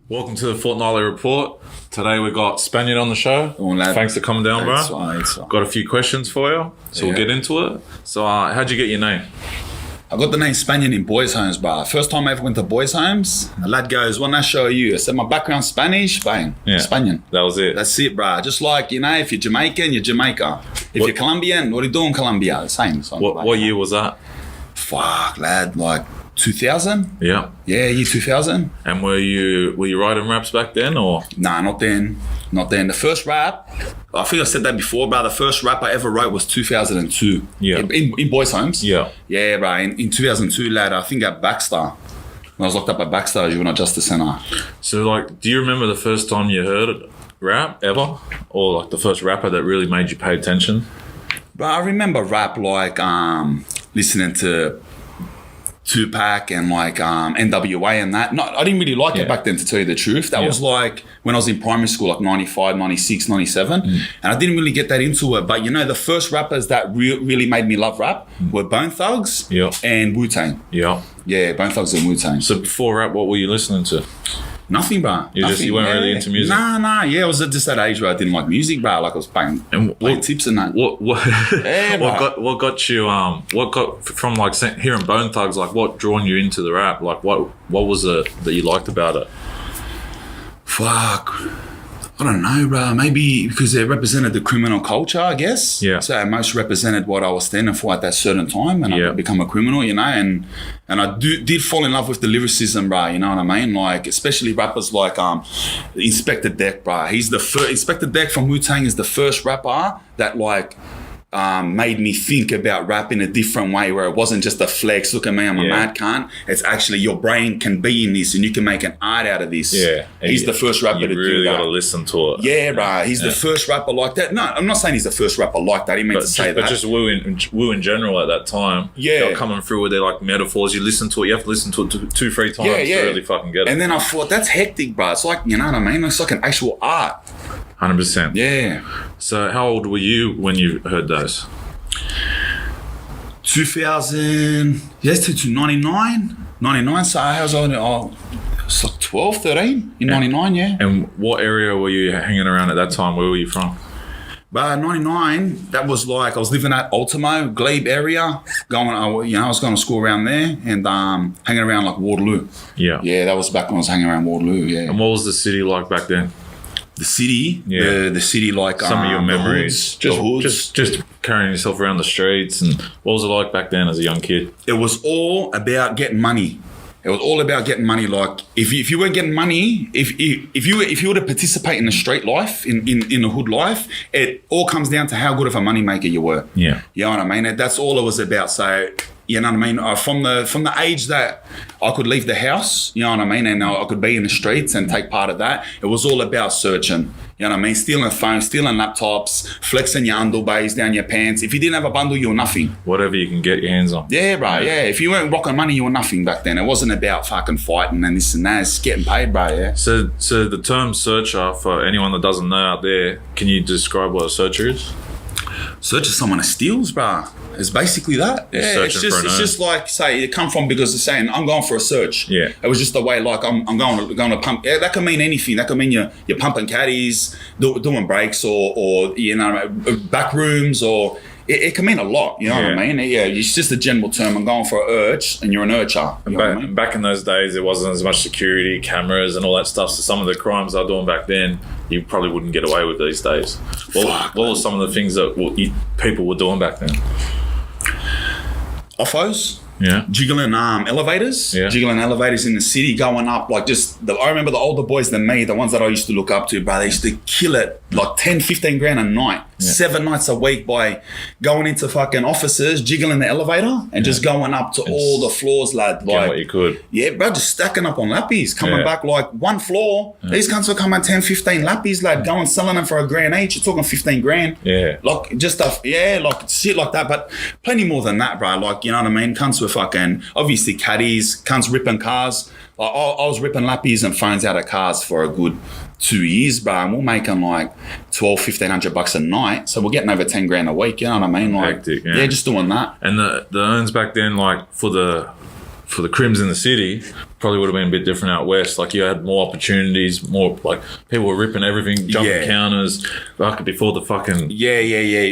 Welcome to the Fortnightly report. Today we got Spanian on the show. Thanks for coming down, bro. Got a few questions for you, so we'll get into it. So, how'd you get your name? I got the name Spanian in boys' homes, bro. First time I ever went to boys' homes, the lad goes, "What national are you?" I said, "My background's Spanish." Bang, Spanian. That was it. That's it, bro. Just like, if you're Jamaican, you're Jamaica. If you're Colombian, what are you doing, Colombia? The same. What year was that? Fuck, lad, like 2000? Yeah, year 2000. And were you writing raps back then, or? Nah, not then. The first rap, I think I said that before, bro. The first rap I ever wrote was 2002. Yeah. In boys' homes. Yeah. Yeah, bro. In 2002, lad, I think at Baxter. When I was locked up at Baxter, Juvenile Justice Centre. So, do you remember the first time you heard rap ever? Or, the first rapper that really made you pay attention? Bro, I remember rap, listening to Tupac and NWA and that. No, I didn't really like it back then, to tell you the truth. That was when I was in primary school, 95, 96, 97. And I didn't really get that into it. But the first rappers that really made me love rap were Bone Thugs and Wu-Tang. Yeah. Yeah, Bone Thugs and Wu-Tang. So before rap, what were you listening to? Nothing, bro. You weren't really into music? Nah. Yeah, I was at just that age where I didn't like music, bro. I was playing tips and that. What got you? What got from hearing Bone Thugs? What drawn you into the rap? What was it that you liked about it? Fuck. I don't know, bro. Maybe because they represented the criminal culture, I guess. Yeah. So it most represented what I was standing for at that certain time, and I become a criminal, and I did fall in love with the lyricism, bro. You know what I mean? Especially rappers like Inspector Deck, bro. He's the first. Inspector Deck from Wu-Tang is the first rapper that made me think about rap in a different way, where it wasn't just a flex, look at me, I'm a mad cunt. It's actually your brain can be in this and you can make an art out of this. Yeah. He's the first rapper to do that. You really got to listen to it. Yeah, bro. He's the first rapper like that. No, I'm not saying he's the first rapper like that. He meant to say that. But just Wu in general at that time. Yeah. They were coming through with their metaphors. You listen to it, you have to listen to it 2-3 times to really fucking get it. And then I thought, that's hectic, bro. It's you know what I mean? It's like an actual art. 100%. Yeah. So how old were you when you heard those? 2000, to 99, so I was on 12, 13 in 99, yeah. And what area were you hanging around at that time? Where were you from? But 99, that was I was living at Ultimo, Glebe area, I was going to school around there and hanging around Waterloo. Yeah. Yeah, that was back when I was hanging around Waterloo, yeah. And what was the city like back then? The city, the city some of your memories, the hoods. Just carrying yourself around the streets, and what was it like back then as a young kid? It was all about getting money. If you weren't getting money, if you were to participate in the street life, in the hood life, it all comes down to how good of a money maker you were. Yeah, you know what I mean. That's all it was about. So. You know what I mean? From the age that I could leave the house, you know what I mean, and I could be in the streets and take part of that, it was all about searching. You know what I mean? Stealing phones, stealing laptops, flexing your underbays down your pants. If you didn't have a bundle, you were nothing. Whatever you can get your hands on. Yeah, bro, yeah. If you weren't rocking money, you were nothing back then. It wasn't about fucking fighting and this and that. It's getting paid, bro, yeah. So the term searcher, for anyone that doesn't know out there, can you describe what a searcher is? Search is someone that steals, bro. It's basically that. Yeah, it's just say it come from because it's saying I'm going for a search. Yeah, it was just the way I'm going to pump. Yeah, that can mean anything. That can mean you're pumping caddies, doing breaks, or back rooms, or it can mean a lot. You know what I mean? Yeah, it's just a general term. I'm going for an urge, and you're an urcher. Back in those days, there wasn't as much security, cameras, and all that stuff. So some of the crimes I was doing back then, you probably wouldn't get away with these days. What were some of the things that people were doing back then? Offos, jiggling elevators, jiggling elevators in the city, going up I remember the older boys than me, the ones that I used to look up to, bro, they used to kill it 10, 15 grand a night, 7 nights a week by going into fucking offices, jiggling the elevator and just going up to all the floors, lad. What you could. Yeah, bro, just stacking up on lappies, coming back one floor. These cunts were coming 10, 15 lappies, lad, going selling them for $1,000 each. You're talking 15 grand. Yeah. Just stuff, shit like that, but plenty more than that, bro. You know what I mean? Cunts were fucking, obviously caddies, cunts ripping cars. I was ripping lappies and phones out of cars for a good 2 years, bro, and we're making $1,200-$1,500 a night, so we're getting over 10 grand a week. You know what I mean? Hectic, just doing that. And the earns back then, for the crims in the city, probably would have been a bit different out west. Like you had more opportunities, more like people were ripping everything, jumping counters, like before the fucking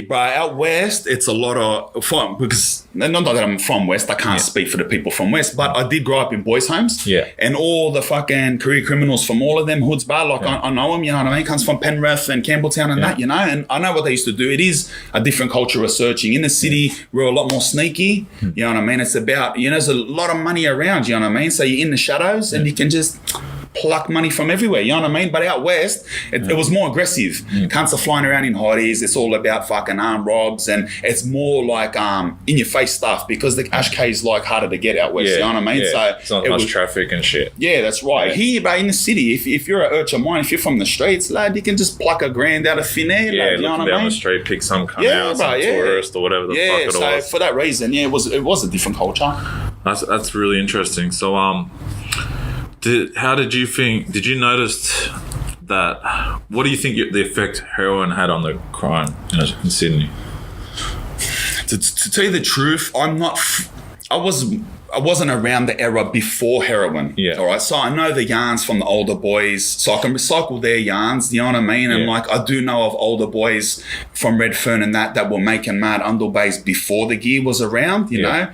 But out west, it's a lot of fun because not that I'm from west. I can't speak for the people from west, but I did grow up in boys' homes. Yeah, and all the fucking career criminals from all of them hoods, bro. Like I know them. You know what I mean? Comes from Penrith and Campbelltown and that. You know, and I know what they used to do. It is a different culture of searching. In the city, we're a lot more sneaky. You know what I mean? It's about there's a lot of money around. You know what I mean? So you're in the shadows and you can just pluck money from everywhere, you know what I mean? But out west, it was more aggressive. Cunts are flying around in hotties. It's all about fucking armed robs, and it's more like in your face stuff because the Ashk is like harder to get out west, you know what I mean? So it's not much traffic and shit. Yeah, that's right. Here, but in the city, if you're an urchin mine, if you're from the streets, lad, you can just pluck a grand out of thin air, lad, you know what I mean? Down the street, pick some cunt out, some tourist or whatever the fuck it was. So for that reason, it was a different culture. That's really interesting. So how did you think? Did you notice that? What do you think the effect heroin had on the crime in Sydney? To tell you the truth, I wasn't around the era before heroin. Yeah. All right. So I know the yarns from the older boys, so I can recycle their yarns. You know what I mean? And like I do know of older boys from Redfern and that were making mad underbays before the gear was around. You know,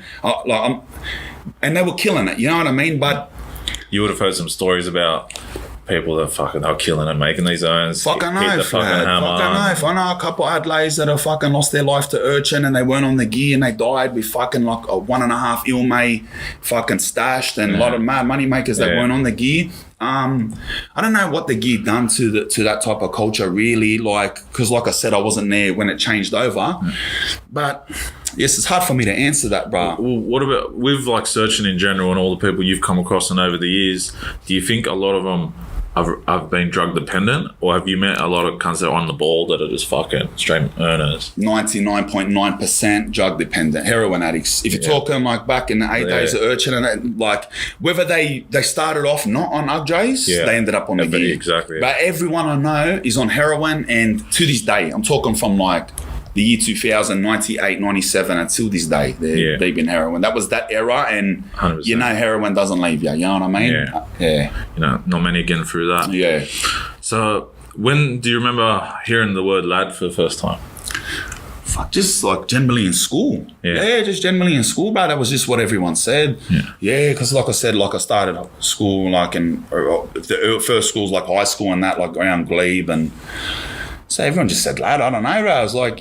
and they were killing it. You know what I mean? But you would have heard some stories about people that they were killing and making these zones. Fucking oath, I know a couple of Adelaides that have fucking lost their life to urchin and they weren't on the gear and they died with fucking like a 1.5 Ilmay fucking stashed and a lot of mad money makers that weren't on the gear. I don't know what the gear done to that type of culture really, because like I said, I wasn't there when it changed over. But yes, it's hard for me to answer that, bro. Well, what about with like searching in general and all the people you've come across and over the years? Do you think a lot of them have been drug dependent, or have you met a lot of cunts that are on the ball that are just fucking straight earners? 99.9% drug dependent, heroin addicts. If you're talking like back in the 8 days of urchin and that, like whether they started off not on UGJs, they ended up on the gear. Exactly. But everyone I know is on heroin, and to this day, I'm talking from like the year 2000, 98, 97, until this day, they're deep in heroin. That was that era, and 100%. You know heroin doesn't leave you, you know what I mean? Yeah. You know, not many getting through that. Yeah. So when do you remember hearing the word lad for the first time? Fuck, just like generally in school. Yeah, just generally in school, bro. That was just what everyone said. Yeah, because like I said, like I started school like in the first schools like high school and that, like around Glebe, and so everyone just said lad. I don't know, bro. I was like,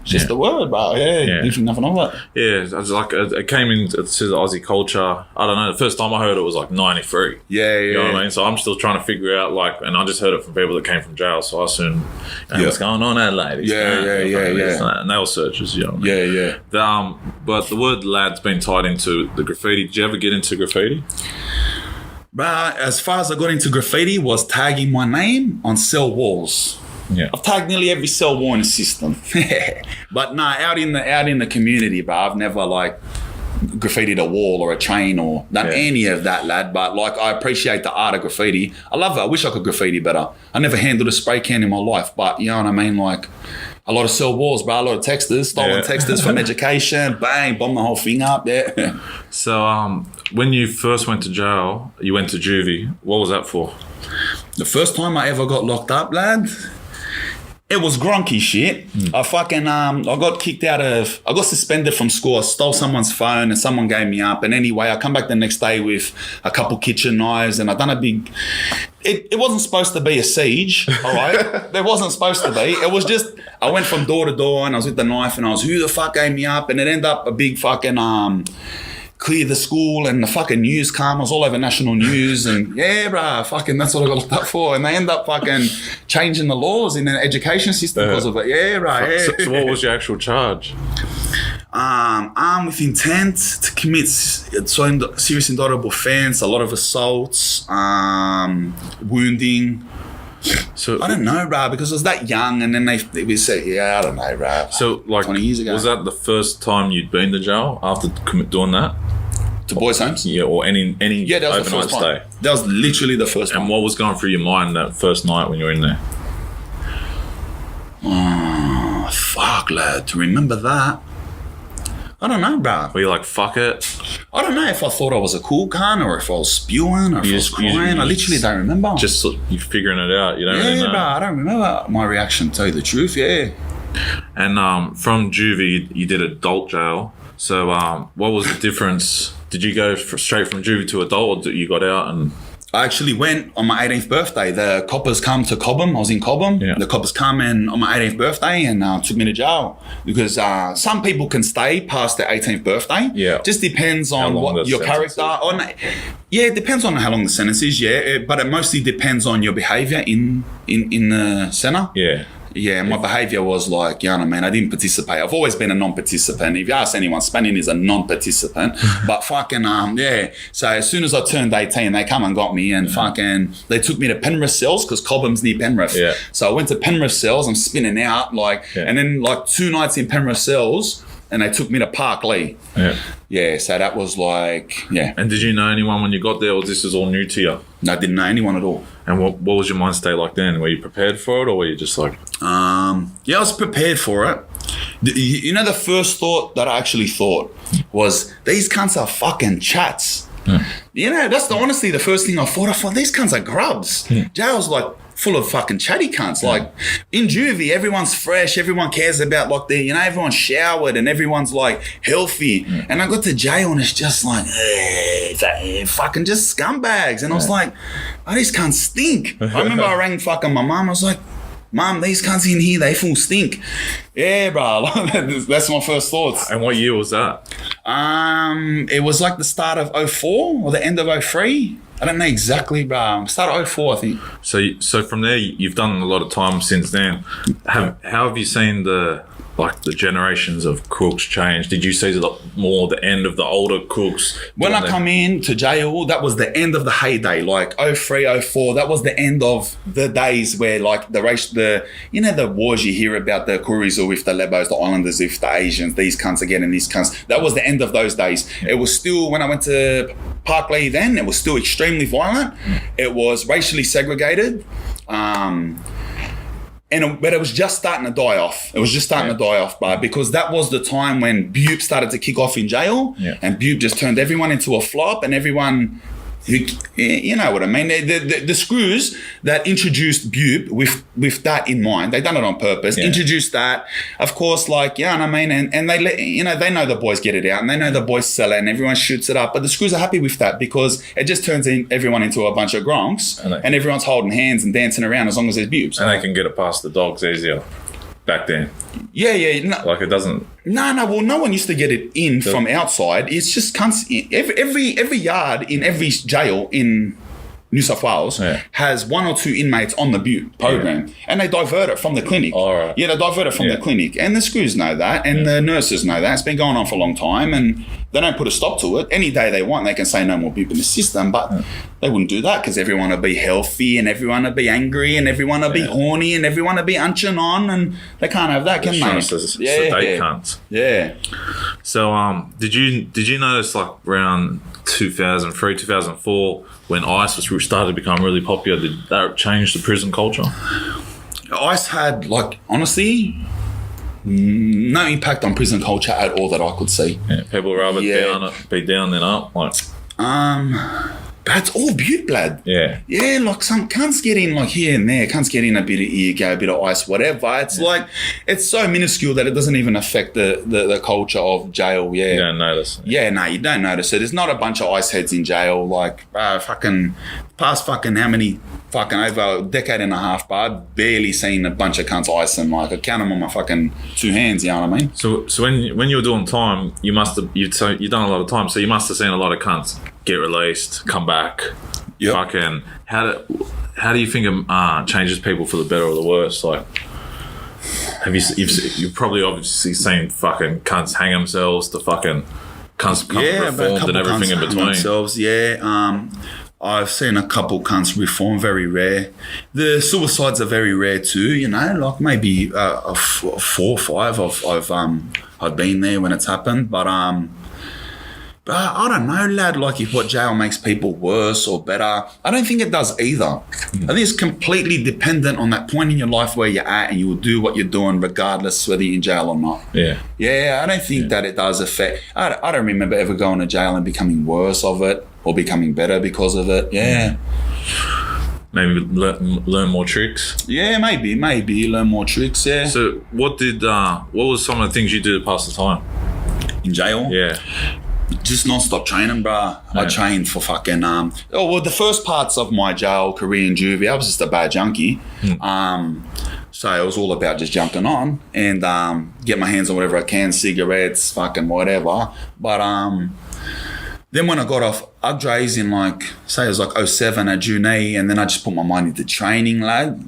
just the word, bro. Nothing of it. Yeah, I was like, it came into the Aussie culture. I don't know. The first time I heard it was like 93. Yeah. You know what I mean? So I'm still trying to figure out and I just heard it from people that came from jail. So I assumed, what's going on, Adelaide? Yeah. And they were searchers, you know what I mean? Yeah. But the word lad's been tied into the graffiti. Did you ever get into graffiti? But as far as I got into graffiti was tagging my name on cell walls. Yeah. I've tagged nearly every cell wall in the system. But out in the community, bro, I've never like graffitied a wall or a chain or done any of that, lad. But like I appreciate the art of graffiti. I love it. I wish I could graffiti better. I never handled a spray can in my life, but you know what I mean? Like a lot of cell walls, bro, a lot of texters, stolen texters from education, bang, bomb the whole thing up. Yeah. So when you first went to jail, you went to juvie. What was that for? The first time I ever got locked up, lad, it was gronky shit. I got suspended from school. I stole someone's phone and someone gave me up. And anyway, I come back the next day with a couple kitchen knives and I done a big... It wasn't supposed to be a siege, all right? There wasn't supposed to be. It was just, I went from door to door and I was with the knife and I was, who the fuck gave me up? And it ended up a big fucking... clear the school and the fucking news come. I was all over national news and fucking that's what I got looked up for. And they end up fucking changing the laws in the education system because of it. So what was your actual charge? Armed with intent to commit serious indictable offence, a lot of assaults, wounding. So I don't know, bro, because I was that young, and then they said, I don't know, bro. So like 20 years ago. Was that the first time you'd been to jail after doing that? To boys' homes? Yeah, or any that was overnight stay? That was literally the first one. And what was going through your mind that first night when you were in there? Oh, fuck, lad. To remember that. I don't know, bro. Were you like, fuck it? I don't know if I thought I was a cool cunt or if I was spewing or if I was crying. I literally don't remember. Just you're figuring it out. You don't really know. Bro, I don't remember my reaction, to tell you the truth, And from juvie, you did adult jail. So what was the difference? Did you go straight from juvie to adult, or did you got out and... I actually went on my 18th birthday. The coppers come to Cobham. I was in Cobham. Yeah. The coppers come in on my 18th birthday and took me to jail because some people can stay past their 18th birthday. Yeah. Just depends on what your character. It depends on how long the sentence is. But it mostly depends on your behaviour in the centre. Yeah. Yeah, my behaviour was like, you know what I mean? I didn't participate. I've always been a non-participant. If you ask anyone, Spanian is a non-participant. But fucking, So as soon as I turned 18, they come and got me and fucking, they took me to Penrith cells because Cobham's near Penrith. Yeah. So I went to Penrith cells. I'm spinning out and then 2 nights in Penrith cells and they took me to Parkley. Yeah. Yeah, so that was And did you know anyone when you got there, or this is all new to you? No, I didn't know anyone at all. And what was your mind state like then? Were you prepared for it, or were you just like... I was prepared for it. You know, the first thought that I actually thought was, these cunts are fucking chats. You know, that's honestly the first thing I thought. I thought, these cunts are grubs. Jail's like full of fucking chatty cunts. Like in juvie, everyone's fresh, everyone cares about everyone's showered and everyone's like healthy. And I got to jail and it's just like, fucking just scumbags. And I was like, oh, these cunts stink. I remember I rang fucking my mum. I was like, Mum, these cunts in here, they full stink. Yeah, bro. That's my first thoughts. And what year was that? It was like the start of 04 or the end of 03. I don't know exactly, bro. Start of 04, I think. So from there, you've done a lot of time since then. How have you seen the generations of crooks change? Did you see more the end of the older crooks? When I come in to jail, that was the end of the heyday, like 03, 04. That was the end of the days where like the wars you hear about, the Kuris or with the Lebos, the Islanders with the Asians, these cunts are getting these cunts. That was the end of those days. It was still, when I went to Parkley then, it was still extremely violent. It was racially segregated. But it was just starting to die off. It was just starting to die off, bro, because that was the time when Bube started to kick off in jail, and Bube just turned everyone into a flop, and everyone, you know what I mean. The screws that introduced Bube with that in mind, they done it on purpose. Introduced that, of course, like, you know what I mean, and they let, they know the boys get it out, and they know the boys sell it, and everyone shoots it up. But the screws are happy with that because it just turns everyone into a bunch of gronks, and everyone's holding hands and dancing around as long as there's Bubes, and they can get it past the dogs easier. Back then, no, like it doesn't. No. Well, no one used to get it in from outside. It's just every yard in every jail in New South Wales has 1 or 2 inmates on the Butte program, and they divert it from the clinic. All right. Yeah, they divert it from the clinic, and the screws know that, and the nurses know that. It's been going on for a long time, and they don't put a stop to it. Any day they want, they can say no more Butte in the system, but they wouldn't do that because everyone would be healthy, and everyone would be angry, and everyone would be horny, and everyone would be unching on, and they can't have that, can they? Sedate cunts. Yeah. So, did you notice like around 2003, 2004, when ICE was started to become really popular, did that change the prison culture? ICE had, like, honestly, no impact on prison culture at all that I could see. Yeah, people would rather be down than up. Like, but it's all Butte blood. Yeah. Yeah, like some cunts get in like here and there. Cunts get in a bit of Eargo, a bit of ICE, whatever. It's like, it's so minuscule that it doesn't even affect the culture of jail. Yeah. You don't notice. Yeah, no, you don't notice it. There's not a bunch of ICE heads in jail. Like, fucking, past fucking how many, fucking over a decade and a half, but I've barely seen a bunch of cunts ice, and like I count them on my fucking 2 hands, you know what I mean? So when you were doing time, you've done a lot of time, so you must have seen a lot of cunts get released, come back. Yep. Fucking, how do you think it changes people for the better or the worse? Like, you've probably obviously seen fucking cunts hang themselves, to fucking cunts become reformed and everything in between. Themselves, I've seen a couple cunts reform, very rare. The suicides are very rare too, you know, like maybe 4 or 5 I've been there when it's happened. But But I don't know, lad, like if what jail makes people worse or better. I don't think it does either. I think it's completely dependent on that point in your life where you're at, and you will do what you're doing regardless whether you're in jail or not. Yeah. Yeah, I don't think that it does affect. I don't remember ever going to jail and becoming worse of it or becoming better because of it. Yeah. Maybe learn more tricks. Yeah, maybe learn more tricks. Yeah. So what was some of the things you did to pass the time In jail? Yeah. Just non-stop training, bruh. I trained for fucking the first parts of my jail career in juvie, I was just a bad junkie. So it was all about just jumping on and get my hands on whatever I can, cigarettes, fucking whatever. But then when I got off Ugdrays in say it was 07 at Junee, and then I just put my mind into training, lad.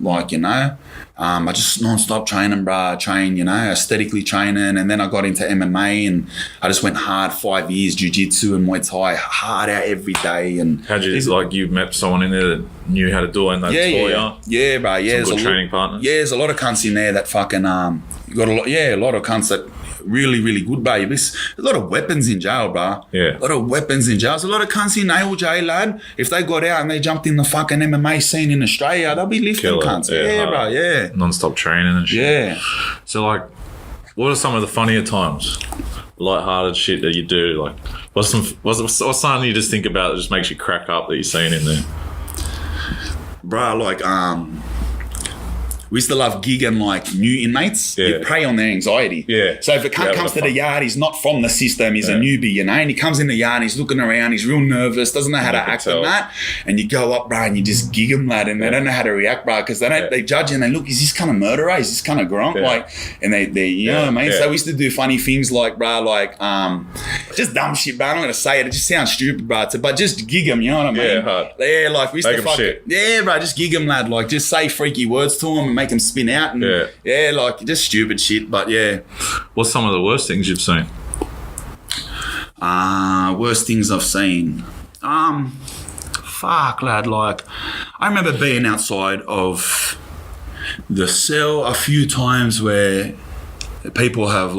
I just non-stop training, bruh. Aesthetically training. And then I got into MMA, and I just went hard 5 years, jiu-jitsu and Muay Thai, hard out every day. And how'd you met someone in there that knew how to do it and they taught you? Yeah, bruh. Yeah, some good training partners. Yeah, there's a lot of cunts in there that fucking, you got a lot of cunts that really, really good, bro. There's a lot of weapons in jail, bro. Yeah. A lot of weapons in jail. There's a lot of cunts in nail jail, lad. If they got out and they jumped in the fucking MMA scene in Australia, they'll be lifting cunts. Yeah, bro, yeah. Non-stop training and shit. Yeah. So, what are some of the funnier times? Light-hearted shit that you do? What's something you just think about that just makes you crack up that you're seeing in there? Bro, we used to love gigging new inmates. Yeah. You prey on their anxiety. Yeah. So if a cunt comes to the yard, he's not from the system, he's a newbie, and he comes in the yard, he's looking around, he's real nervous, doesn't know how to act on that. And you go up, bro, and you just gig him, lad, and they don't know how to react, bro, because they judge you and they look, is this kind of murderer? Is this kind of grump? And they you know what I mean? Yeah. So we used to do funny things just dumb shit, bro. I'm not going to say it. It just sounds stupid, bro. But just gig him, you know what I mean? Yeah, hard. Yeah, we used make to fuck shit. Yeah, bro, just gig him, lad. Just say freaky words to him and make him spin out. And just stupid shit. But yeah. What's some of the worst things you've seen? Worst things I've seen. Fuck, lad. I remember being outside of the cell a few times where people have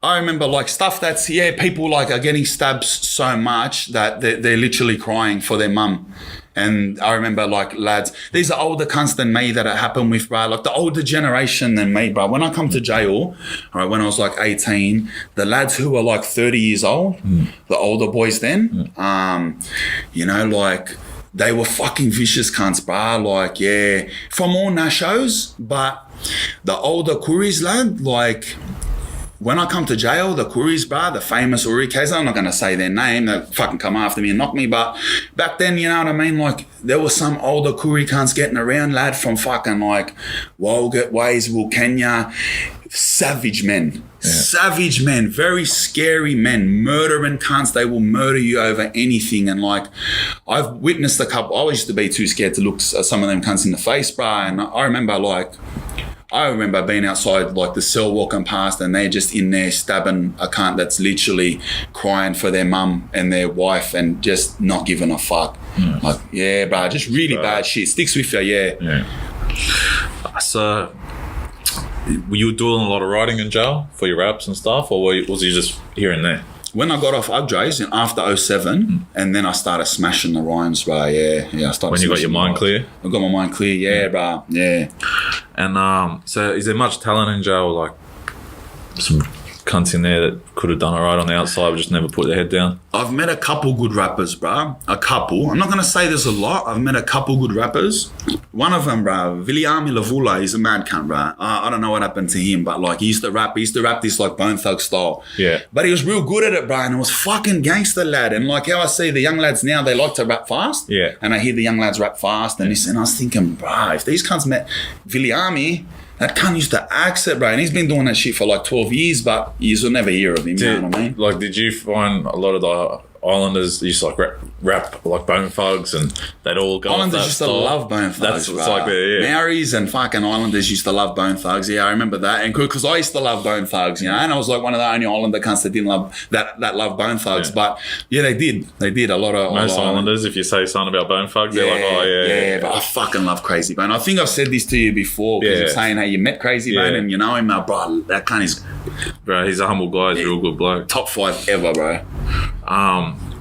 I remember stuff that's, people are getting stabbed so much that they're literally crying for their mum. And I remember lads, these are older cunts than me that it happened with, bro. The older generation than me, bro. When I come to jail, all right, when I was 18, the lads who were 30 years old, the older boys then, they were fucking vicious cunts, bro. From all nashos, but the older Kuris, lad, when I come to jail, the Kuris, bro, the famous Uri case, I'm not going to say their name, they'll fucking come after me and knock me, but back then, you know what I mean? There were some older Kuri cunts getting around, lad, from fucking Walgett ways, Kenya, savage men. Yeah. Savage men, very scary men, murdering cunts. They will murder you over anything. And I've witnessed a couple. I used to be too scared to look some of them cunts in the face, bro. And I remember being outside the cell walking past, and they're just in there stabbing a cunt that's literally crying for their mum and their wife and just not giving a fuck. Bro, just really bad shit. Sticks with you, yeah. So, were you doing a lot of writing in jail for your raps and stuff, or was you just here and there? When I got off Ugdrays after 07, and then I started smashing the rhymes, bro. Yeah. I started. When you got your mind clear? I got my mind clear, bro. Yeah. And so, is there much talent in jail? Some cunts in there that could have done it right on the outside, but just never put their head down? I've met a couple good rappers, bro. A couple. I'm not going to say there's a lot. I've met a couple good rappers. One of them, bro, Viliami Lavula, he's a mad cunt, bro. I don't know what happened to him, but he used to rap this Bone Thug style. Yeah. But he was real good at it, bro, and it was fucking gangster, lad. And how I see the young lads now, they like to rap fast. Yeah. And I hear the young lads rap fast and this, and I was thinking, bro, if these cunts met Viliami, that cunt used to axe it, bro. And he's been doing that shit for 12 years, but you'll never hear of him, you know what I mean? Did you find a lot of the Islanders used to like rap like Bone Thugs, and they'd all go. Islanders used to love Bone Thugs. That's it's like Maoris and fucking Islanders used to love Bone Thugs. Yeah, I remember that. And because I used to love Bone Thugs, you know, and I was like one of the only Islander cunts that didn't love that love Bone Thugs. But yeah, they did a lot of most Islanders. If you say something about Bone Thugs, they're like, oh yeah. But I fucking love Crazy Bone. I think I've said this to you before because you're saying how you met Crazy Bone and you know him, bro. That cunt is, bro. He's a humble guy. He's a real good bloke. Top 5 ever, bro.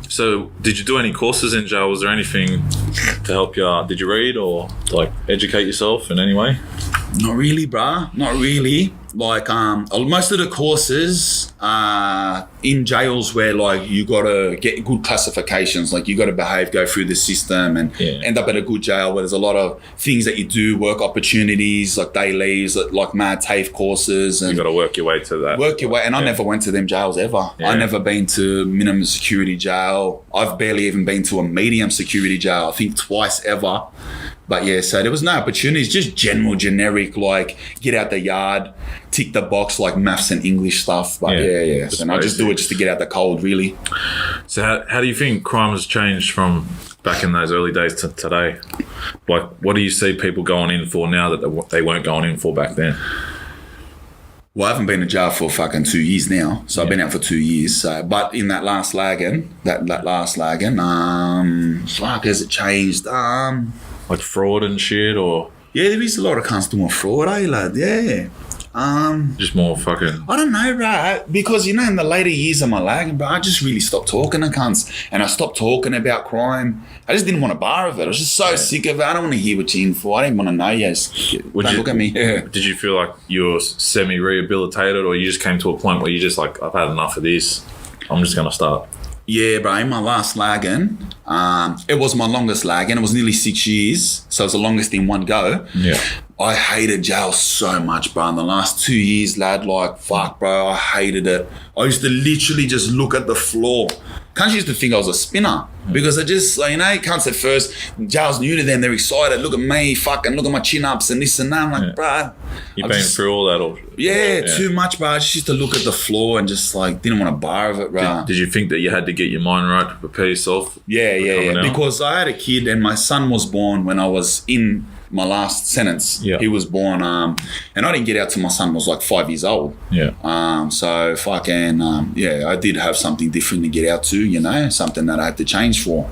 So did you do any courses in jail? Was there anything to help you out? Did you read or like educate yourself in any way? Not really, bruh. Not really. Like, most of the courses are in jails where, like, you got to get good classifications. Like, you got to behave, go through the system and end up at a good jail where there's a lot of things that you do, work opportunities, like day leaves, like mad TAFE courses. And you got to work your way to that. Work your way. And I never went to them jails ever. I never been to minimum security jail. I've barely even been to a medium security jail. I think twice ever. But yeah, so there was no opportunities, just general, generic, like get out the yard, tick the box, like maths and English stuff. But yeah. So I just do it just to get out the cold, really. So how do you think crime has changed from back in those early days to today? Like, what do you see people going in for now that they weren't going in for back then? Well, I haven't been in jail for fucking 2 years now. So I've been out for 2 years. So, but in that last lagging, fuck, has it changed? Like fraud and shit, or yeah, there is a lot of cunts doing fraud, lad. Yeah. Just more fucking. I don't know, bro. Because you know, in the later years of my lagging, bro, I just really stopped talking to cunts, and I stopped talking about crime. I just didn't want to bar of it. I was just so sick of it. I don't want to hear what you're in for. I didn't want to know. Don't look at me. Yeah. Did you feel like you were semi-rehabilitated, or you just came to a point where you just like, I've had enough of this. I'm just gonna start. Yeah, bro, in my last lagging, it was my longest lagging. It was nearly 6 years, so it was the longest in one go. Yeah. I hated jail so much, bro. In the last 2 years, lad, like, fuck, bro, I hated it. I used to literally just look at the floor. Cunts used to think I was a spinner because I just, you know, cunts at first, jail's new to them, they're excited. Look at me, fucking, look at my chin-ups and this and that. I'm like, bro. You've been through all that? Or too much, bro. I just used to look at the floor and just, like, didn't want to bar of it, bro. Did you think that you had to get your mind right to prepare yourself? Yeah. Because I had a kid and my son was born when I was in my last sentence. Yeah. He was born, and I didn't get out till my son was like 5 years old. Yeah. So fucking, I did have something different to get out to, you know, something that I had to change for.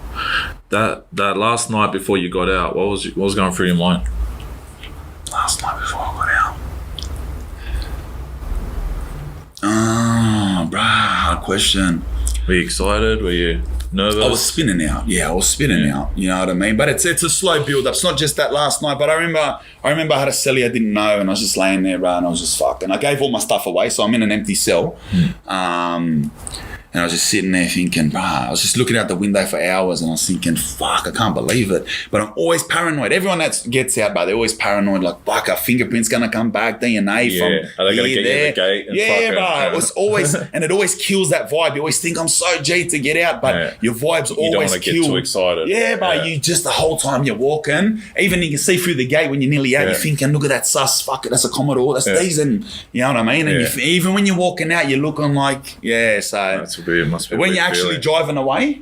That last night before you got out, what was going through your mind? Last night before I got out. Oh, bruh, hard question. Were you excited? Were you nervous? I was spinning out. Yeah, I was spinning out. You know what I mean? But it's a slow build up. It's not just that last night. But I remember I had a cellie I didn't know, and I was just laying there, bro, and I was just fucking. I gave all my stuff away, so I'm in an empty cell. And I was just sitting there thinking, I was just looking out the window for hours and I was thinking, fuck, I can't believe it. But I'm always paranoid. Everyone that gets out, they're always paranoid, like, fuck, our fingerprint's going to come back, DNA from are they going to get you at the gate? And it was always, and it always kills that vibe. You always think, I'm so G to get out, but your vibe's always killed. You don't want to get too excited. You just the whole time you're walking, even you can see through the gate when you're nearly out, you're thinking, look at that sus, fuck it, that's a Commodore, that's decent. You know what I mean? And even when you're walking out, you're looking like, so... Must be when you're actually driving away,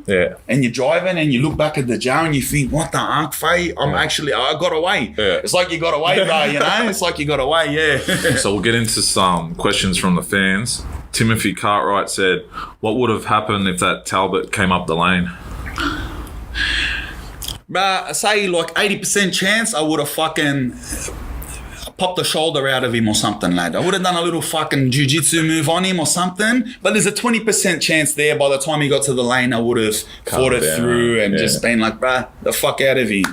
and you're driving and you look back at the jail and you think, what the fuck, Faye? I got away. It's like you got away, bro, you know? It's like you got away, So we'll get into some questions from the fans. Timothy Cartwright said, what would have happened if that Talbot came up the lane? Bruh, I say like 80% chance I would have fucking... popped the shoulder out of him or something, lad. I would have done a little fucking jiu-jitsu move on him or something, but there's a 20% chance there by the time he got to the lane I would have fought it through and just been like, bruh, the fuck out of him.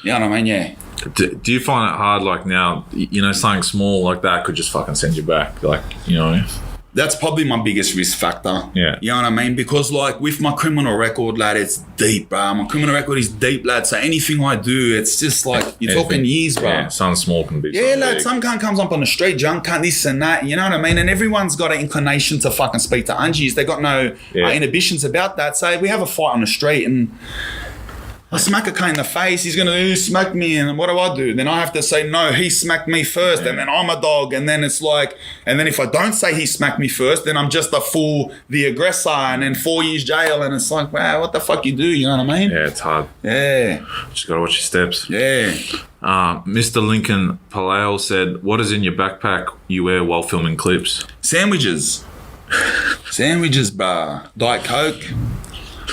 You know what I mean? Do you find it hard, like now, you know, something small like that could just fucking send you back, like, you know? That's probably my biggest risk factor. Yeah. You know what I mean? Because like with my criminal record, lad, it's deep, bro. My criminal record is deep, lad. So anything I do, it's just like, you're talking years, bro. Yeah, something small can be lad, big. some cunt comes up on the street, junk cunt, this and that, you know what I mean? And everyone's got an inclination to fucking speak to Angies. They got no inhibitions about that. So we have a fight on the street and I smack a cunt in the face, he's gonna smack me, and what do? Then I have to say, no, he smacked me first, and then I'm a dog, and then it's like, and then if I don't say he smacked me first, then I'm just the aggressor, and then 4 years jail, and it's like, wow, what the fuck you do, you know what I mean? Yeah, it's hard. Yeah. Just gotta watch your steps. Yeah. Mr. Lincoln Palale said, what is in your backpack you wear while filming clips? Sandwiches. Sandwiches, bruh. Diet Coke.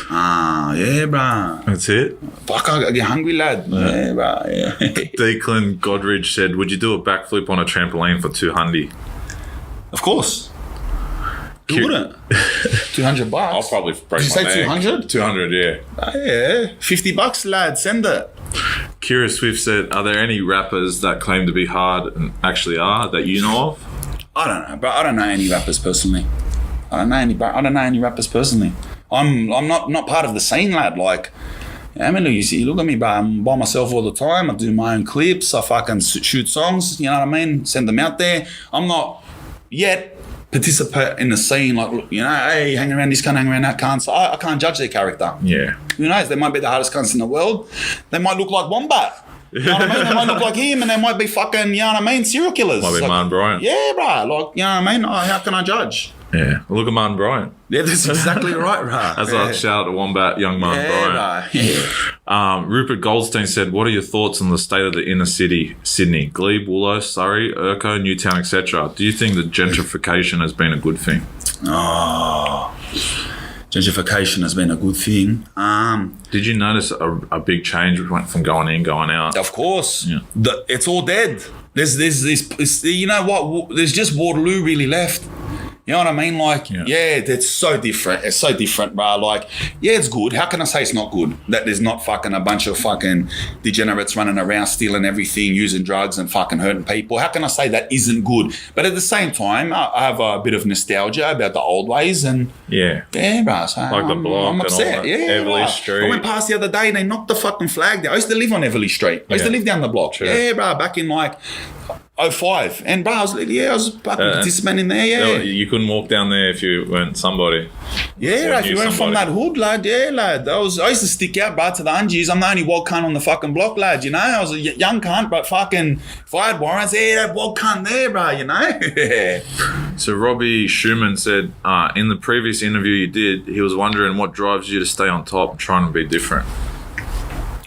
Yeah, bruh. That's it? Fuck, I get hungry, lad. Yeah, bruh. Yeah. Declan Godridge said, would you do a backflip on a trampoline for $200? Of course. Who wouldn't? $200. I'll probably break Did you say 200? 200, yeah. Yeah. $50, lad. Send it. Kira Swift said, are there any rappers that claim to be hard and actually are that you know of? I don't know, bro. I don't know any rappers personally. I don't know any rappers personally. I'm not part of the scene, lad. Like, I mean, you look at me, bro. I'm by myself all the time. I do my own clips. I fucking shoot songs. You know what I mean? Send them out there. I'm not yet participate in the scene. Like, you know, hey, hang around this cunt, hang around that cunt. So I can't judge their character. Yeah. Who knows? They might be the hardest cunts in the world. They might look like Wombat. You know what I mean? They might look like him, and they might be fucking, you know what I mean, serial killers. Might be like, Martin Bryant. Yeah, bro. Like, you know what I mean? How can I judge? Yeah. Look at Martin Bryant. Yeah, that's exactly right, bro. That's like shout out to Wombat, young Martin Bryant. Yeah. Rupert Goldstein said, what are your thoughts on the state of the inner city, Sydney, Glebe, Woolo, Surrey, Urco, Newtown, etc.? Do you think that gentrification has been a good thing? Oh, gentrification has been a good thing. Did you notice a big change from going in, going out? Of course. Yeah. It's all dead. There's you know what? There's just Waterloo really left. You know what I mean? Like, yeah, it's so different. It's so different, bro. Like, yeah, it's good. How can I say it's not good? That there's not fucking a bunch of fucking degenerates running around stealing everything, using drugs and fucking hurting people. How can I say that isn't good? But at the same time, I have a bit of nostalgia about the old ways and yeah, bro. So like the block I'm upset. And all that. Yeah, Everleigh bro. Street. I went past the other day and they knocked the fucking flag down. I used to live on Everleigh Street. I used to live down the block. True. Yeah, bro. Back in like 05. And bro, I was fucking participating there, yeah. You couldn't walk down there if you weren't somebody. Yeah, if you weren't from that hood, lad, yeah, lad. I used to stick out, bro, to the ungies. I'm the only woke cunt on the fucking block, lad, you know? I was a young cunt, but fucking if I had warrants, that woke cunt there, bro, you know? So Robbie Schumann said, in the previous interview you did, he was wondering what drives you to stay on top and trying to be different.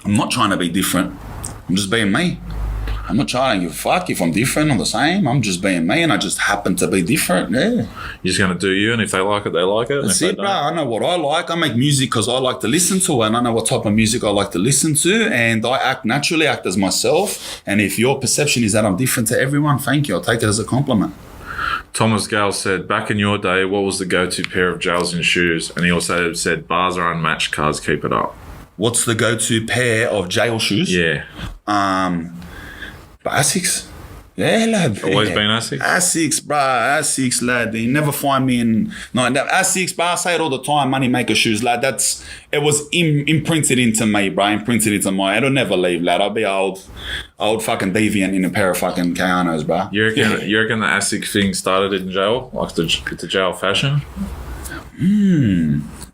I'm not trying to be different. I'm just being me. I'm not trying to give a fuck if I'm different or the same. I'm just being me and I just happen to be different, yeah. You're just going to do you, and if they like it, they like it. That's it, bro. I know what I like. I make music because I like to listen to it, and I know what type of music I like to listen to, and I act as myself. And if your perception is that I'm different to everyone, thank you. I'll take it as a compliment. Thomas Gale said, back in your day, what was the go-to pair of jails and shoes? And he also said, bars are unmatched, cars keep it up. What's the go-to pair of jail shoes? Yeah. Asics. Yeah, lad. Always been Asics? Asics, bro. Asics, lad. You never find me in... No, Asics, bro. I say it all the time. Money maker shoes, lad. It was imprinted into me, bro. Imprinted into my... It'll never leave, lad. I'll be old fucking deviant in a pair of fucking Kayanos, bro. You reckon the Asics thing started in jail? Like the jail fashion?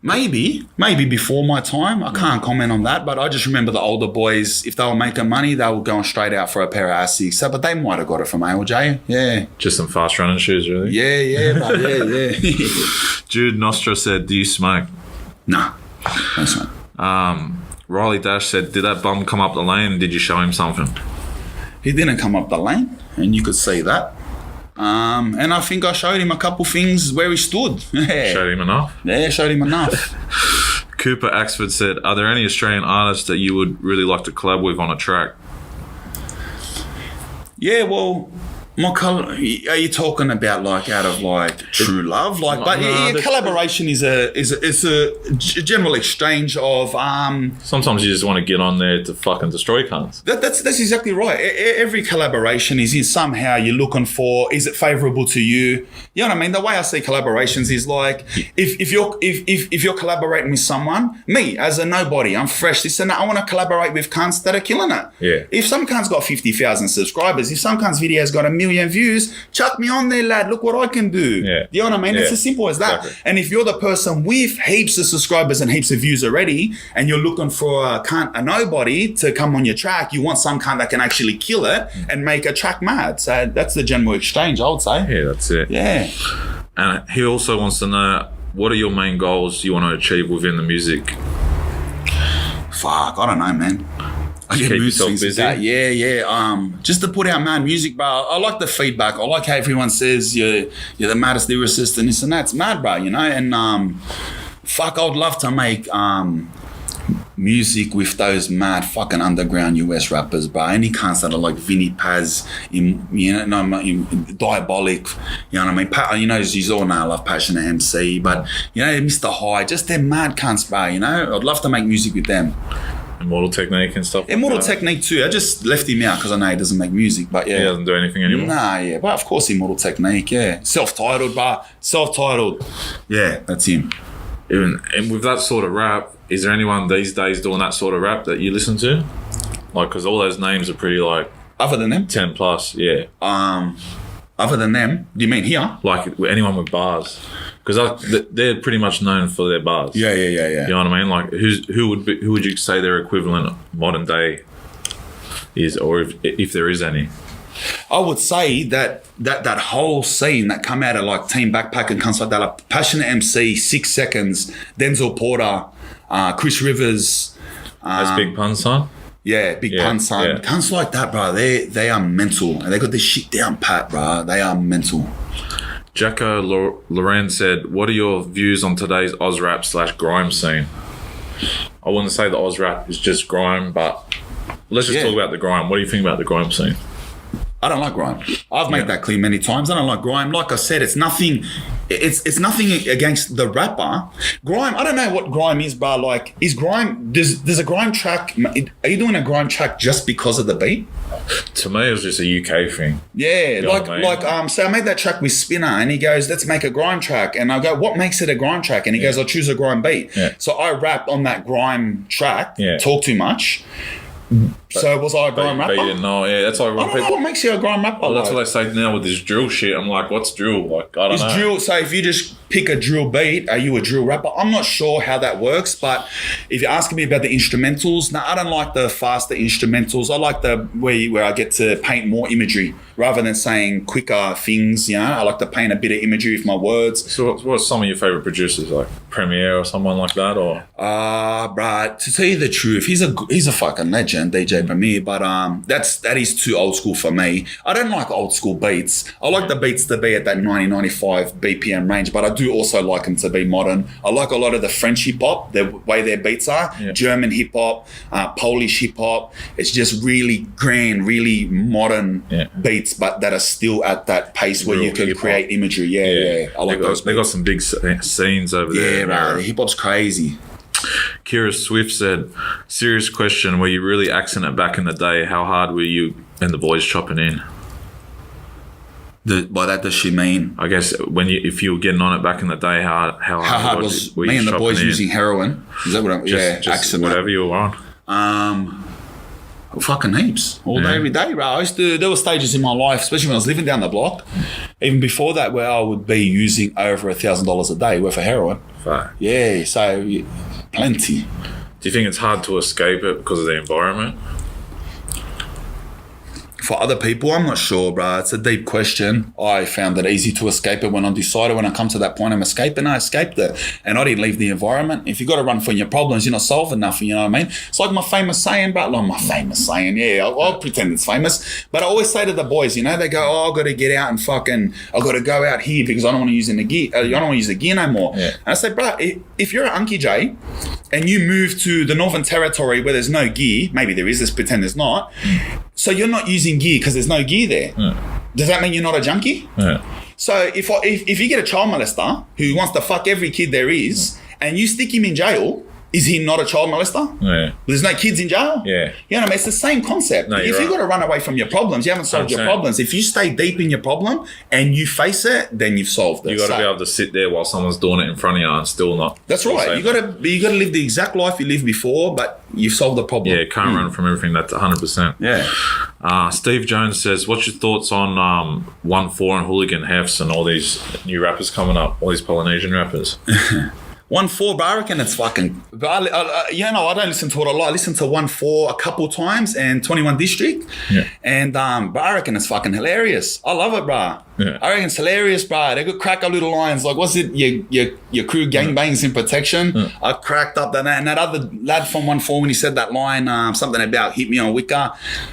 Maybe before my time. I can't comment on that, but I just remember the older boys, if they were making money, they were going straight out for a pair of Asics. So, but they might have got it from ALJ, yeah. Just some fast running shoes, really? Yeah, bro, yeah. Jude Nostra said, do you smoke? Nah, no smoke. Riley Dash said, did that bum come up the lane and did you show him something? He didn't come up the lane, and you could see that. And I think I showed him a couple things where he stood. Yeah. Showed him enough? Yeah, showed him enough. Cooper Axford said, are there any Australian artists that you would really like to collab with on a track? Yeah, well, my color. Are you talking about like out of like true love? Like, but collaboration is a general exchange of. Sometimes you just want to get on there to fucking destroy cunts. That's exactly right. Every collaboration is somehow you're looking for. Is it favourable to you? You know what I mean? The way I see collaborations is like if you're collaborating with someone, me as a nobody, I'm fresh. I want to collaborate with cunts that are killing it. Yeah. If some cunt's got 50,000 subscribers, if some cunt's video's got 1 million million views. Chuck me on there, lad. Look what I can do. Yeah. You know what I mean? Yeah. It's as simple as that. Exactly. And if you're the person with heaps of subscribers and heaps of views already, and you're looking for a nobody to come on your track, you want some cunt that can actually kill it and make a track mad. So that's the general exchange, I would say. Yeah, that's it. Yeah. And he also wants to know, what are your main goals you want to achieve within the music? Fuck, I don't know, man. I get keep mood yourself swings with busy? that. Yeah. Just to put out mad music, bro. I like the feedback. I like how everyone says you're the maddest lyricist and this and that. It's mad, bro, you know? And fuck, I would love to make music with those mad fucking underground US rappers, bro. Any cunts that are like Vinny Paz, Diabolic, you know what I mean? You know, you all know I love Passionate MC, but, you know, Mr. High, just them mad cunts, bro, you know? I'd love to make music with them. Immortal Technique and stuff. Immortal like that. Technique too. I just left him out because I know he doesn't make music, but yeah. He doesn't do anything anymore. Nah, yeah. But of course Immortal Technique, yeah. Self-titled, bro. Self-titled. Yeah, that's him. And with that sort of rap, is there anyone these days doing that sort of rap that you listen to? Like, because all those names are pretty like Other than them? 10 plus, yeah. Other than them? Do you mean here? Like anyone with bars, because they're pretty much known for their bars. Yeah. You know what I mean? Like, who would you say their equivalent modern day is, or if there is any? I would say that whole scene that come out of like Team Backpack and cunts like that, like Passionate MC, 6 Seconds, Denzel Porter, Chris Rivers. That's Big Pun Son? Yeah, Big Pun Son. Yeah. Cunts like that, bro, they are mental. And they got this shit down pat, bro. They are mental. Jacko Loren said, what are your views on today's Oz rap / grime scene? I wouldn't say the Oz rap is just grime, but let's just talk about the grime. What do you think about the grime scene? I don't like grime. I've made that clear many times. I don't like grime. Like I said, it's nothing. It's nothing against the rapper. Grime. I don't know what grime is, but like, is grime? There's a grime track. Are you doing a grime track just because of the beat? To me, it was just a UK thing. Yeah, You know what I mean? so I made that track with Spinner, and he goes, "Let's make a grime track." And I go, "What makes it a grime track?" And he goes, "I'll choose a grime beat." Yeah. So I rapped on that grime track. Yeah. Talk too much. So was I a grime rapper? But you didn't know. Yeah, that's like I when don't know people. what makes you a grime rapper. Well, that's like. what they say now with this drill shit. I'm like, what's drill? Like, I don't know. Drill, so if you just pick a drill beat, are you a drill rapper? I'm not sure how that works, but if you're asking me about the instrumentals, no, I don't like the faster instrumentals. I like the where I get to paint more imagery rather than saying quicker things, you know. I like to paint a bit of imagery with my words. So what's some of your favourite producers, like Premiere or someone like that? Or Bruh, to tell you the truth, he's a fucking legend, DJ Premier, but that is too old school for me. I don't like old school beats. I like the beats to be at that 90-95 BPM range, but I do also like them to be modern. I like a lot of the French hip hop, the way their beats are, German hip hop, Polish hip hop. It's just really grand, really modern beats, but that are still at that pace where you can create imagery. Yeah. I like those. They got some big scenes over there. Yeah, bro. The hip hop's crazy. Kira Swift said, serious question, were you really axing it back in the day? How hard were you and the boys chopping in? By that, does she mean? I guess if you were getting on it back in the day, how hard was me and the boys using heroin? Is that what I'm... Just axing whatever you were on. Fucking heaps. All day, every day, bro. There were stages in my life, especially when I was living down the block, even before that, where I would be using over $1,000 a day worth of heroin. Fuck. Yeah, so plenty. Do you think it's hard to escape it because of the environment? For other people, I'm not sure, bro. It's a deep question. I found it easy to escape it when I decided when I come to that point I'm escaping, I escaped it. And I didn't leave the environment. If you got to run from your problems, you're not solving nothing, you know what I mean? It's like my famous saying, bro. Like my famous saying, I'll pretend it's famous. But I always say to the boys, you know, they go, I've got to get out and I've got to go out here because I don't want to use the gear. I don't want to use the gear no more. Yeah. And I say, bro, if you're an Unky J and you move to the Northern Territory where there's no gear, maybe there is, let's pretend there's not. So you're not using gear because there's no gear there. Does that mean you're not a junkie? So if you get a child molester who wants to fuck every kid there is and you stick him in jail Is he not a child molester? Yeah. There's no kids in jail? Yeah. You know what I mean? It's the same concept. No, if you're you've got to run away from your problems, you haven't solved your 100%. problems. If you stay deep in your problem and you face it, then you've solved it. You got to be able to sit there while someone's doing it in front of you and still not. That's right. You got to live the exact life you lived before, but you've solved the problem. Yeah, can't run from everything. That's 100%. Yeah. Steve Jones says, what's your thoughts on 1-4 and Hooligan Hefs and all these new rappers coming up, all these Polynesian rappers? 1-4, but I reckon it's fucking. But I don't listen to it a lot. I listen to 1-4 a couple times and 21 District. Yeah. And but I reckon it's fucking hilarious. I love it, bro. Yeah. I reckon it's hilarious, bro. They could crack up little lines like, what's it? Your crew gangbangs in protection. Yeah. I cracked up that, and that other lad from 1-4 when he said that line, something about hit me on Wicker.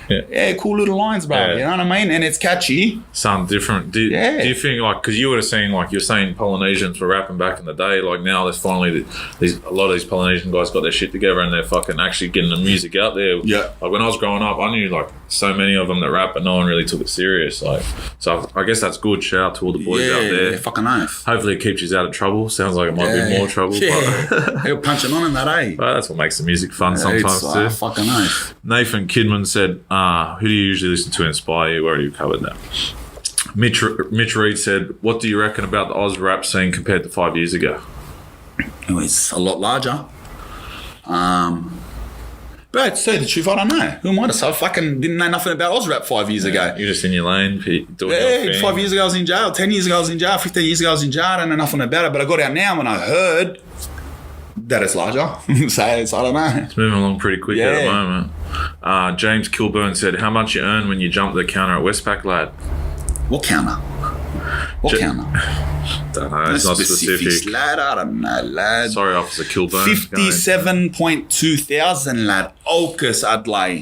Yeah, cool little lines, bro. Yeah. You know what I mean? And it's catchy. Something different. Do you think, like, because you would have seen, like, you're saying Polynesians were rapping back in the day, like now there's finally a lot of these Polynesian guys got their shit together and they're fucking actually getting the music out there. Yeah. Like when I was growing up, I knew like so many of them that rap, but no one really took it serious. Like, so I guess that's good. Shout out to all the boys out there. Yeah, fucking oath. Hopefully it keeps you out of trouble. Sounds like it might be more trouble. Yeah. But They're punching on in that, eh? but that's what makes the music fun sometimes too. Fucking oath. Nathan Kidman said, who do you usually listen to inspire you? We already covered that. Mitch Reed said, what do you reckon about the Oz rap scene compared to 5 years ago? Oh, it's a lot larger. But to tell you the truth, I don't know. Who am I to say? I fucking didn't know nothing about Oz rap 5 years ago. You're just in your lane, doing your thing. 5 years ago I was in jail, 10 years ago I was in jail, 15 years ago I was in jail. I don't know nothing about it, but I got out now when I heard that it's larger. So I don't know. It's moving along pretty quick at the moment. James Kilburn said, how much you earn when you jump the counter at Westpac, lad? What counter? What counter? Don't know. It's not specific. Lad, I don't know, lad. Sorry, Officer Kilburn. 57.2 thousand, lad. Ocus Adlai.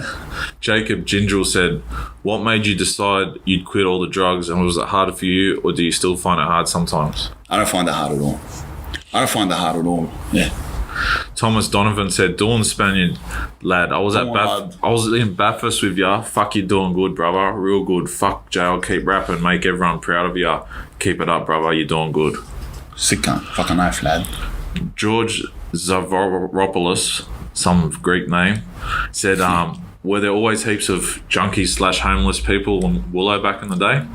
Jacob Gingell said, what made you decide you'd quit all the drugs, and was it harder for you, or do you still find it hard sometimes? I don't find it hard at all. Yeah. Thomas Donovan said, Dawn Spanian, lad, I was in Bathurst with ya. Fuck, you doing good, brother. Real good. Fuck jail. Keep rapping. Make everyone proud of ya. Keep it up, brother. You're doing good. Sick cunt. Fucking knife, lad. George Zavaropoulos, some Greek name, said, were there always heaps of junkies / homeless people in Willow back in the day?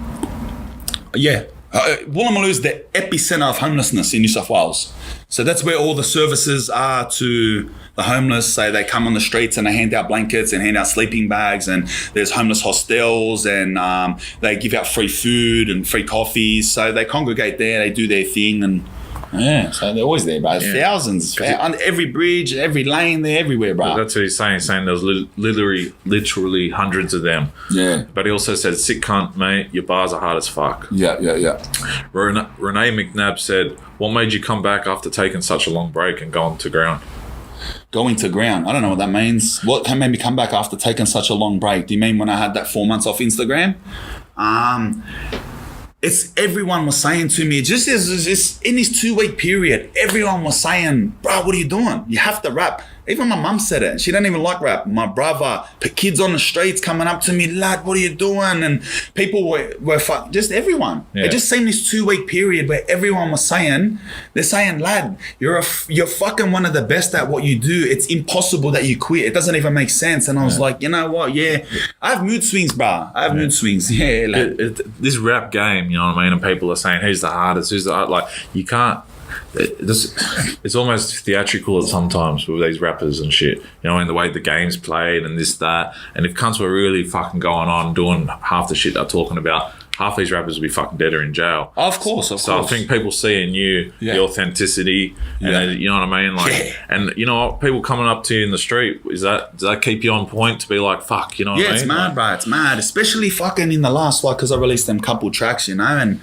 Yeah. Woolloomooloo is the epicenter of homelessness in New South Wales. So that's where all the services are to the homeless. So they come on the streets and they hand out blankets and hand out sleeping bags, and there's homeless hostels, and they give out free food and free coffees. So they congregate there, they do their thing, and yeah, so they're always there, bro. Yeah. Thousands, on every bridge, every lane, they're everywhere, bro. Well, that's what he's saying there's literally hundreds of them. Yeah. But he also said, sick cunt, mate, your bars are hard as fuck. Yeah. Renee McNabb said, what made you come back after taking such a long break and going to ground? Going to ground? I don't know what that means. What made me come back after taking such a long break? Do you mean when I had that 4 months off Instagram? It's everyone was saying to me, just in this 2 week period, everyone was saying, bro, what are you doing? You have to rap. Even my mum said it. She didn't even like rap. My brother, kids on the streets coming up to me, lad, what are you doing? And people were just everyone. Yeah. It just seemed this 2 week period where everyone was saying, they're saying, lad, you're fucking one of the best at what you do. It's impossible that you quit. It doesn't even make sense. And I was like, you know what? Yeah, I have mood swings, bro. I have mood swings. Yeah. Like, this rap game, you know what I mean? And people are saying, who's the hardest? Like, you can't. It's almost theatrical at sometimes with these rappers and shit, you know, and the way the game's played and this, that. And if cunts were really fucking going on doing half the shit they're talking about, half these rappers would be fucking dead or in jail. Of course. So I think people see in you the authenticity, and you know what I mean? Like, and you know what, people coming up to you in the street, does that keep you on point to be like, fuck, you know what I mean? Yeah, it's mad, bro. It's mad. Especially fucking in the last, like, because I released them couple tracks, you know, and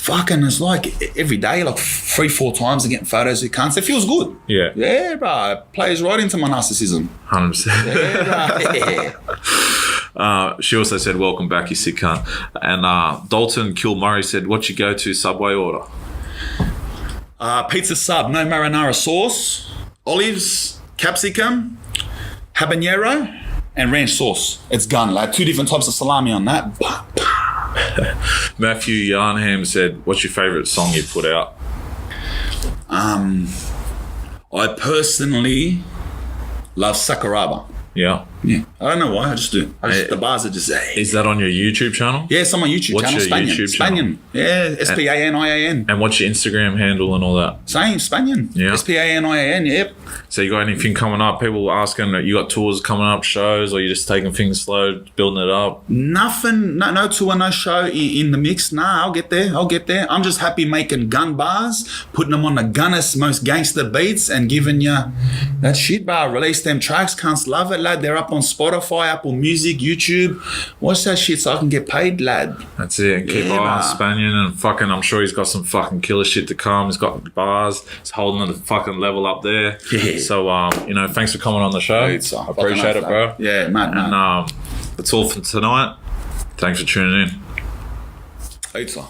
fucking, it's like every day, like 3-4 times, I'm getting photos with cunts. It feels good. Yeah. Yeah, bro. It plays right into my narcissism. 100%. Yeah, bro. She also said, welcome back, you sick cunt. And Dalton Kilmurray said, what you go to Subway order? Pizza sub, no marinara sauce, olives, capsicum, habanero, and ranch sauce. It's gone, like 2 different types of salami on that. Matthew Yarnham said, what's your favourite song you put out? I I personally love Sakuraba. Yeah. Yeah, I don't know why. I just do. The bars are just. Is that on your YouTube channel? Yeah, it's on my YouTube What's channel. your Spanian. YouTube Spanian. Yeah, Spanian. And what's your Instagram handle and all that? Same, Spanian. Yeah. Spanian. Yep. So you got anything coming up? People asking, you got tours coming up, shows, or you just taking things slow, building it up? Nothing. No tour, no show in the mix. Nah, I'll get there. I'm just happy making gun bars, putting them on the gunnest, most gangster beats, and giving you that shit, bro. Release them tracks. Cunts love it, lad. They're up on Spotify, Apple Music, YouTube. Watch that shit so I can get paid, lad. That's it. And keep eye on Spanian, and fucking, I'm sure he's got some fucking killer shit to come. He's got bars. He's holding the fucking level up there. Yeah. So, thanks for coming on the show. I appreciate it, bro. Yeah, man. And that's all for tonight. Thanks for tuning in. Pizza.